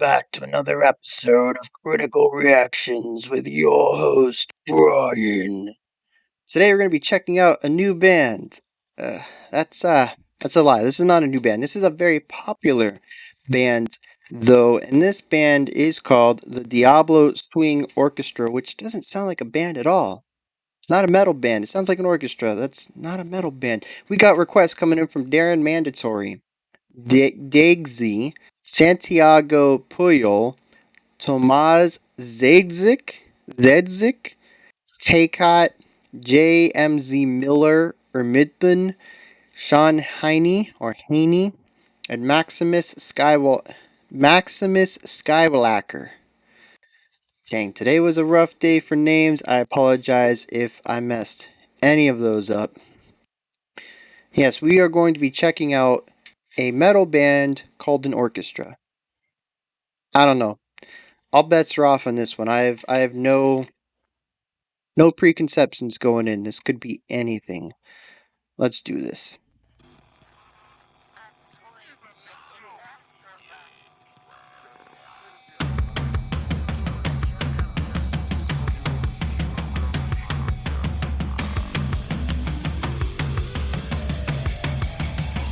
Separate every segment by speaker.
Speaker 1: back to another episode of Critical Reactions with your host, Bryan. Today we're going to be checking out a new band. Uh, that's a lie. This is not a new band. This is a very popular band, though, and this band is called the Diablo Swing Orchestra, which doesn't sound like a band at all. It's not a metal band. It sounds like an orchestra. That's not a metal band. We got requests coming in from Darren Mandatory, Dagsy, Santiago Puyol, Tomaz Zedzik, Takat, JMZ Miller, Ermidton, Sean Haney, and Maximus Skywalacker. Dang, today was a rough day for names. I apologize if I messed any of those up. Yes, we are going to be checking out a metal band called an orchestra. I don't know. All bets are off on this one. I have no preconceptions going in. This could be anything. Let's do this.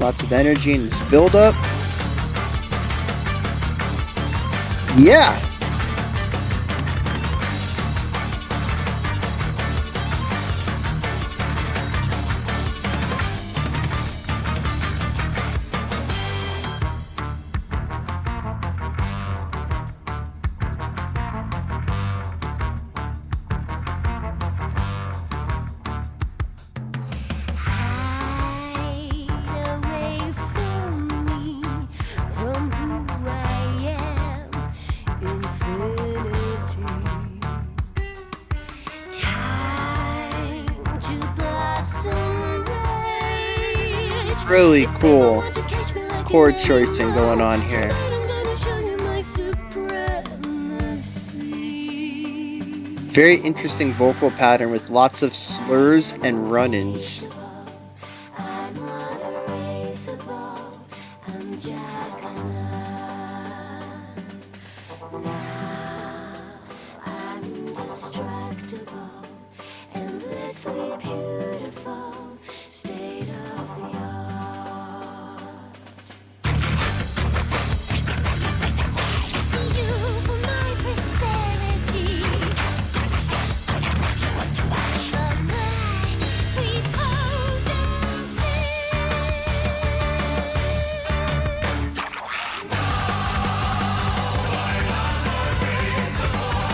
Speaker 1: Lots of energy in this build-up. Yeah! Really cool chord choicing going on here. Very interesting vocal pattern with lots of slurs and run-ins.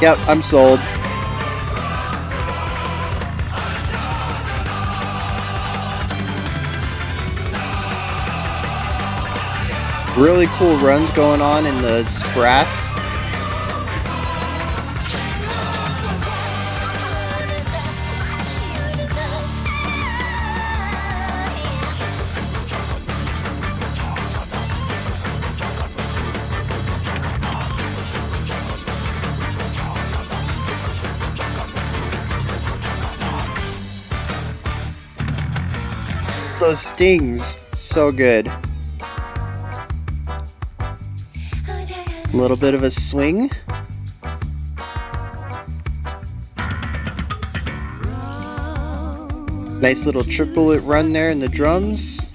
Speaker 1: Yep, I'm sold. Really cool runs going on in the brass. Those stings, so good. A little bit of a swing. Nice little triplet run there in the drums.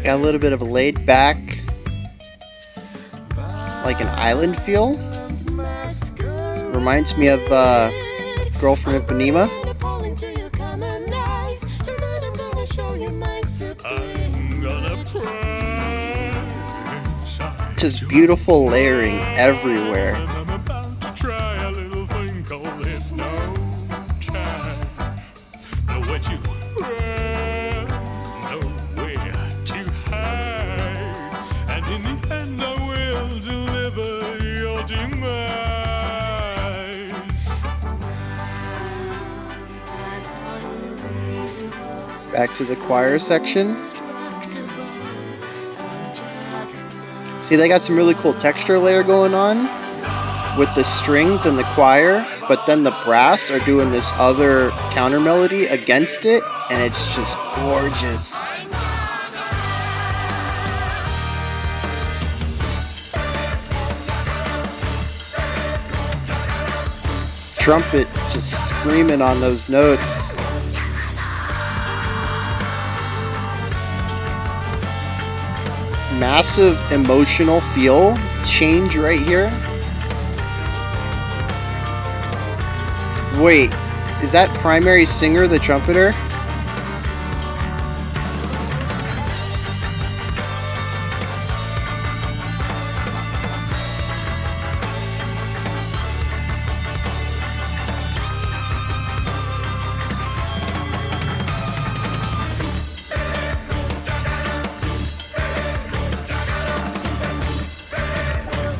Speaker 1: Got a little bit of a laid back, like an island feel. Reminds me of Girl from Ipanema. Just beautiful layering everywhere. Back to the choir section. See, they got some really cool texture layer going on with the strings and the choir, but then the brass are doing this other counter melody against it, and it's just gorgeous. trumpet just screaming on those notes. Massive emotional feel change right here. Wait, is that primary singer the trumpeter?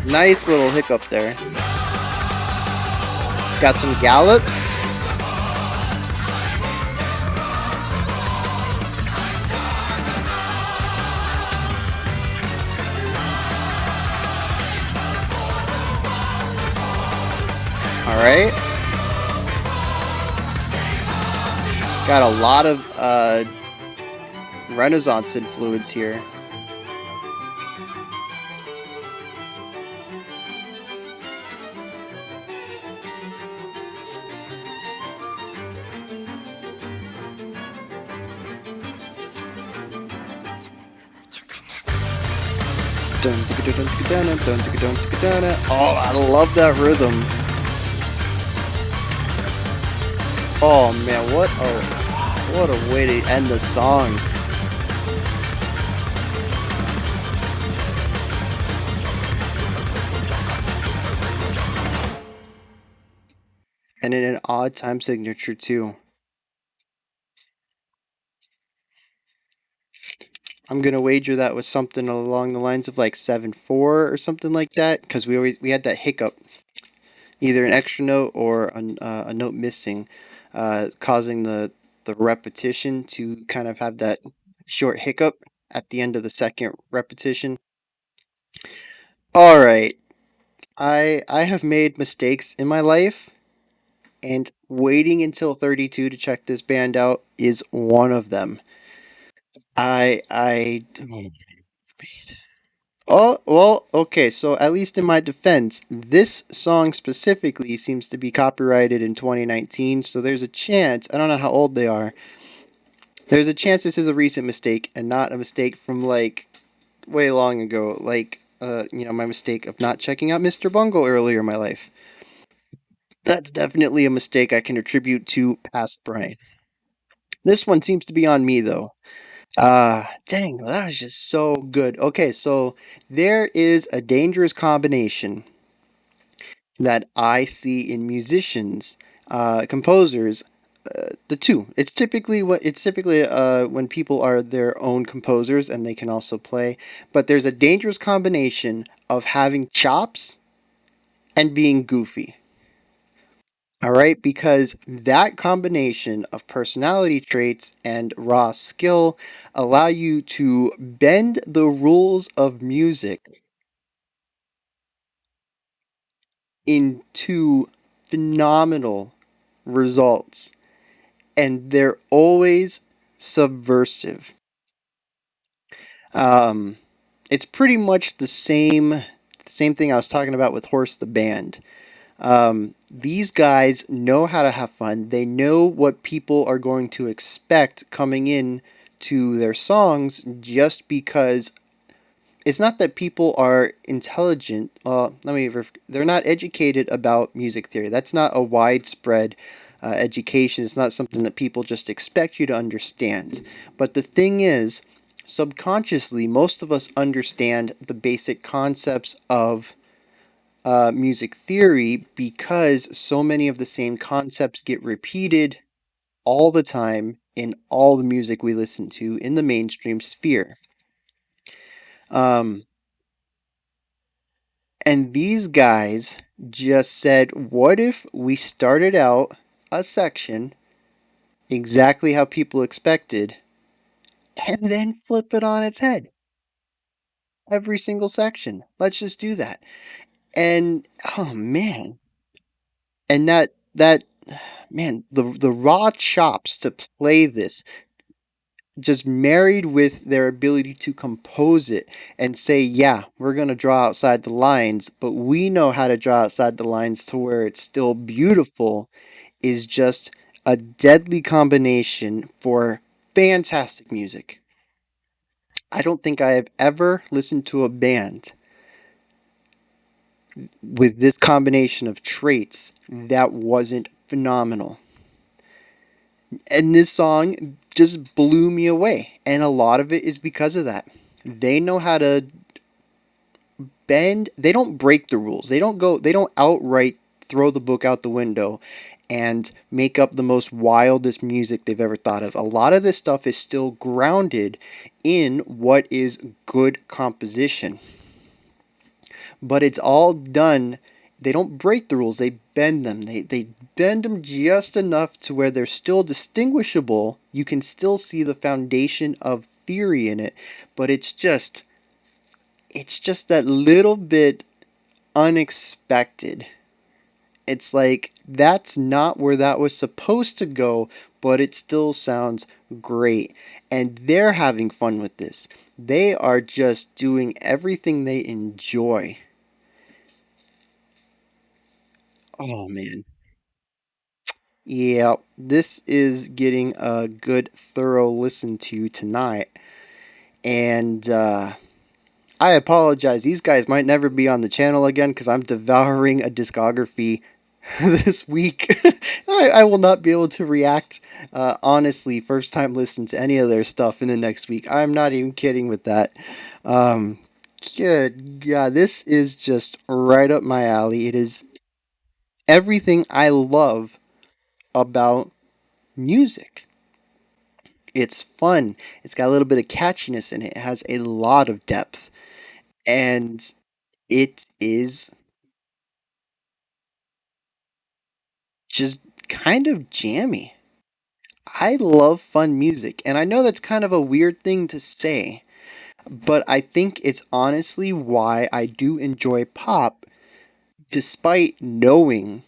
Speaker 1: Nice little hiccup there. Got some gallops. All right. Got a lot of Renaissance influence here. Oh, I love that rhythm. Oh man, what a way to end the song. And in an odd time signature too. I'm gonna wager that was something along the lines of like 7/4 or something like that, because we had that hiccup, either an extra note or a note missing, causing the repetition to kind of have that short hiccup at the end of the second repetition. All right, I have made mistakes in my life, and waiting until 32 to check this band out is one of them. I Oh, well, okay, so at least in my defense, this song specifically seems to be copyrighted in 2019, so there's a chance, I don't know how old they are, there's a chance this is a recent mistake and not a mistake from like way long ago, like, my mistake of not checking out Mr. Bungle earlier in my life. That's definitely a mistake I can attribute to past Bryan. This one seems to be on me though. Dang, that was just so good. Okay, so there is a dangerous combination that I see in musicians, composers. The two. It's typically when people are their own composers and they can also play. But there's a dangerous combination of having chops and being goofy. All right, because that combination of personality traits and raw skill allow you to bend the rules of music into phenomenal results, and they're always subversive. Um, it's pretty much the same thing I was talking about with Horse the Band. These guys know how to have fun. They know what people are going to expect coming in to their songs, just because it's not that people are intelligent. They're not educated about music theory. That's not a widespread education. It's not something that people just expect you to understand. But the thing is, subconsciously, most of us understand the basic concepts of music theory, because so many of the same concepts get repeated all the time in all the music we listen to in the mainstream sphere. Um, And these guys just said, what if we started out a section exactly how people expected and then flip it on its head? Every single section. Let's just do that. And oh man. And that man, the raw chops to play this. just married with their ability to compose it and say, yeah, we're going to draw outside the lines, but we know how to draw outside the lines to where it's still beautiful, is just a deadly combination for fantastic music. I don't think I have ever listened to a band with this combination of traits that wasn't phenomenal. And this song just blew me away. And a lot of it is because of that. They know how to bend, they don't break the rules. They don't outright throw the book out the window and make up the most wildest music they've ever thought of. A lot of this stuff is still grounded in what is good composition. But it's all done. They don't break the rules, they bend them. They bend them just enough to where they're still distinguishable. You can still see the foundation of theory in it, but it's just that little bit unexpected. It's like that's not where that was supposed to go, but it still sounds great. And they're having fun with this. They are just doing everything they enjoy. Oh man. Yeah, this is getting a good, thorough listen to tonight. And I apologize. These guys might never be on the channel again because I'm devouring a discography this week. I will not be able to react honestly, first time listen to any of their stuff in the next week. I'm not even kidding with that. Um, Good God, this is just right up my alley. It is everything I love about music. It's fun. It's got a little bit of catchiness in it. It has a lot of depth. And it is just kind of jammy. I love fun music. And I know that's kind of a weird thing to say, but I think it's honestly why I do enjoy pop, despite knowing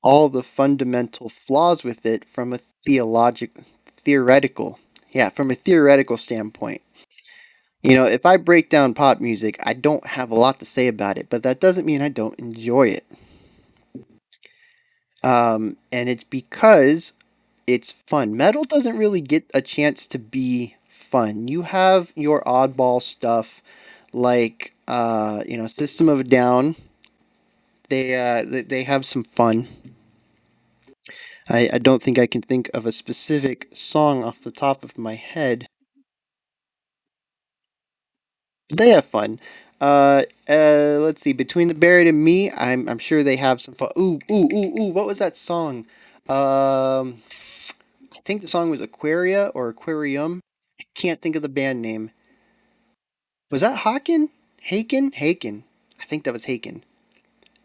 Speaker 1: all the fundamental flaws with it from a theoretical, yeah, from a theoretical standpoint. You know, if I break down pop music, I don't have a lot to say about it, but that doesn't mean I don't enjoy it. And it's because it's fun. Metal doesn't really get a chance to be fun. You have your oddball stuff like System of a Down. They have some fun. I don't think I can think of a specific song off the top of my head. They have fun. Let's see. Between the Buried and Me, I'm sure they have some fun. Ooh. What was that song? Um, I think the song was Aquaria or Aquarium. I can't think of the band name. Was that Haken? Haken. I think that was Haken.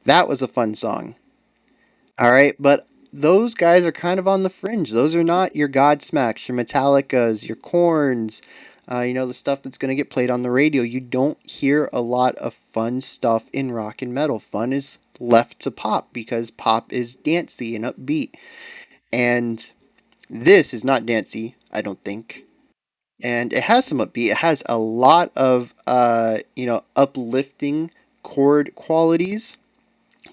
Speaker 1: That was a fun song. All right, but those guys are kind of on the fringe. Those are not your Godsmacks, your Metallicas, your Corns. The stuff that's going to get played on the radio. You don't hear a lot of fun stuff in rock and metal. Fun is left to pop because pop is dancey and upbeat. And this is not dancey, I don't think. And it has some upbeat. It has a lot of uplifting chord qualities,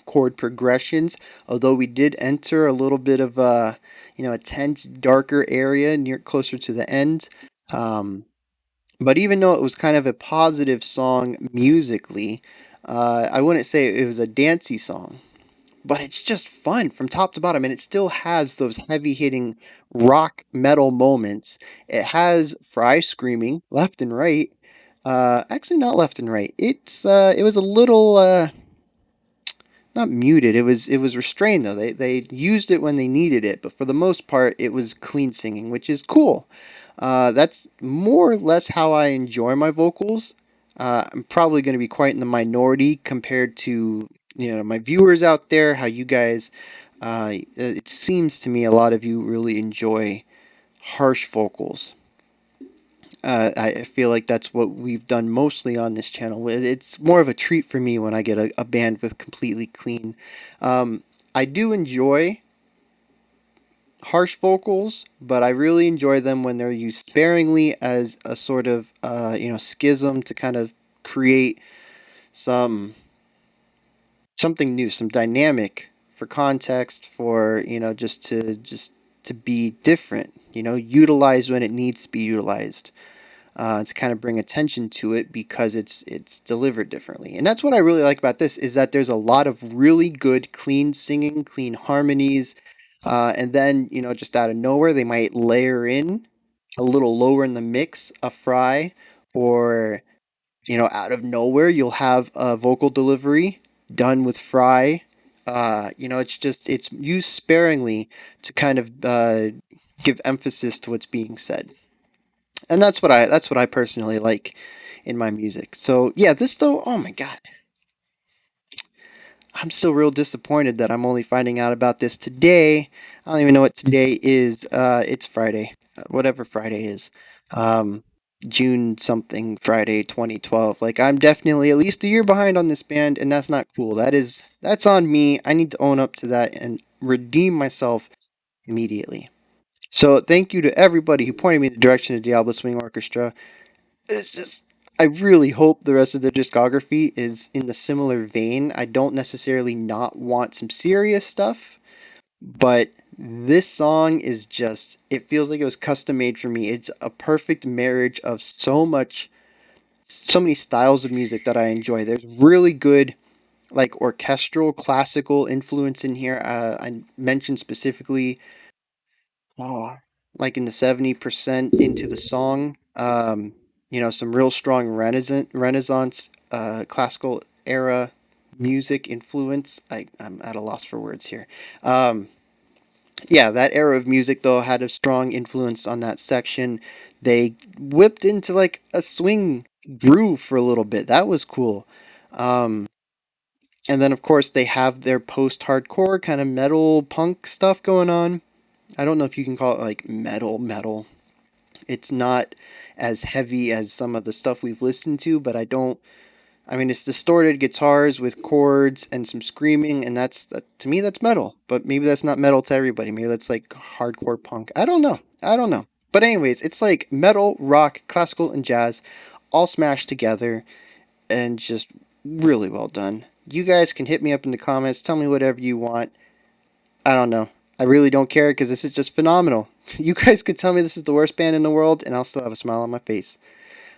Speaker 1: chord progressions. Although we did enter a little bit of a tense, darker area near closer to the end. Um, but even though it was kind of a positive song musically, I wouldn't say it was a dancey song, but it's just fun from top to bottom, and it still has those heavy hitting rock metal moments. It has Fry screaming left and right. Actually, not left and right. It was a little not muted. It was restrained though. They used it when they needed it, but for the most part, it was clean singing, which is cool. That's more or less how I enjoy my vocals. I'm probably going to be quite in the minority compared to my viewers out there. How you guys, it seems to me a lot of you really enjoy harsh vocals. I feel like that's what we've done mostly on this channel. It's more of a treat for me when I get a band with completely clean. I do enjoy harsh vocals, but I really enjoy them when they're used sparingly as a sort of schism to kind of create some something new, some dynamic for context, for just to be different. Utilize when it needs to be utilized. To kind of bring attention to it because it's delivered differently. And that's what I really like about this is that there's a lot of really good, clean singing, clean harmonies, and then just out of nowhere they might layer in a little lower in the mix a fry, or out of nowhere you'll have a vocal delivery done with fry. It's used sparingly to kind of give emphasis to what's being said, and that's what I personally like in my music. So yeah, this though, oh my god, I'm still real disappointed that I'm only finding out about this today. I don't even know what today is. It's Friday, whatever Friday is. Um, June something Friday 2012. Like I'm definitely at least a year behind on this band, and that's not cool. That's on me. I need to own up to that and redeem myself immediately. So thank you to everybody who pointed me in the direction of Diablo Swing Orchestra. It's just, I really hope the rest of the discography is in the similar vein. I don't necessarily not want some serious stuff, but this song is just, it feels like it was custom made for me. It's a perfect marriage of so many styles of music that I enjoy. There's really good like orchestral classical influence in here. I mentioned specifically, oh, like in the 70% into the song. Some real strong Renaissance, classical era music influence. I'm at a loss for words here. Um, yeah, that era of music though had a strong influence on that section. They whipped into like a swing groove for a little bit. That was cool. Um, and then of course they have their post-hardcore kind of metal punk stuff going on. I don't know if you can call it like metal. It's not as heavy as some of the stuff we've listened to, but I mean, it's distorted guitars with chords and some screaming, and to me that's metal. But maybe that's not metal to everybody. Maybe that's like hardcore punk. I don't know. I don't know. But anyways, it's like metal, rock, classical, and jazz all smashed together, and just really well done. You guys can hit me up in the comments. Tell me whatever you want. I don't know. I really don't care because this is just phenomenal. You guys could tell me this is the worst band in the world, and I'll still have a smile on my face.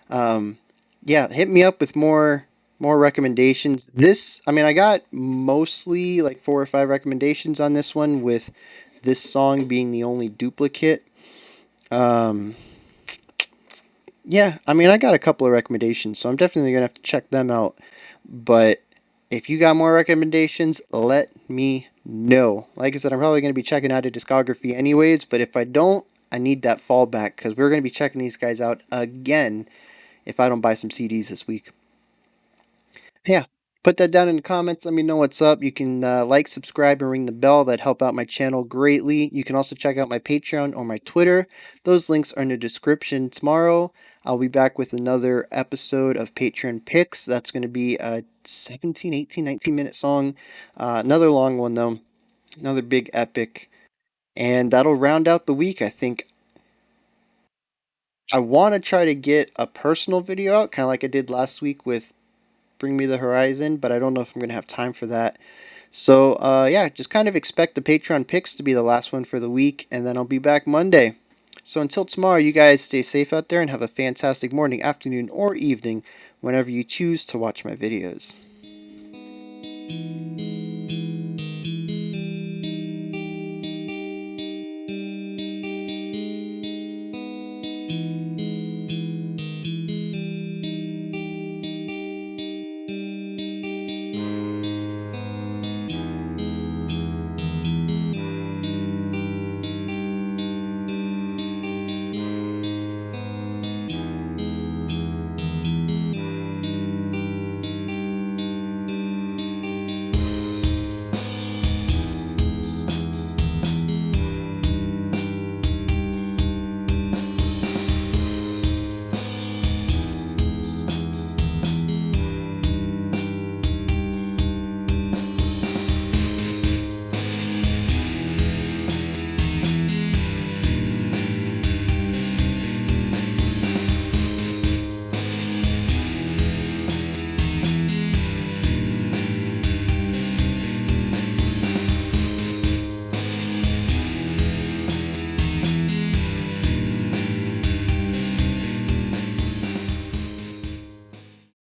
Speaker 1: Um, yeah, hit me up with more recommendations. I mean, I got mostly like 4 or 5 recommendations on this one, with this song being the only duplicate. Um, yeah, I mean, I got a couple of recommendations, so I'm definitely gonna have to check them out. But if you got more recommendations, let me know. Like I said, I'm probably gonna be checking out a discography anyways, but if I don't, I need that fallback because we're gonna be checking these guys out again if I don't buy some CDs this week. Yeah, put that down in the comments. Let me know what's up. You can like, subscribe, and ring the bell. That help out my channel greatly. You can also check out my Patreon or my Twitter. Those links are in the description. Tomorrow, I'll be back with another episode of Patreon Picks. That's going to be a 17, 18, 19-minute song. Another long one, though. Another big epic. And that'll round out the week. I think I want to try to get a personal video out, kind of like I did last week with Bring Me the Horizon, but I don't know if I'm going to have time for that. So, yeah, just kind of expect the Patreon picks to be the last one for the week, and then I'll be back Monday. So until tomorrow, you guys stay safe out there and have a fantastic morning, afternoon, or evening whenever you choose to watch my videos.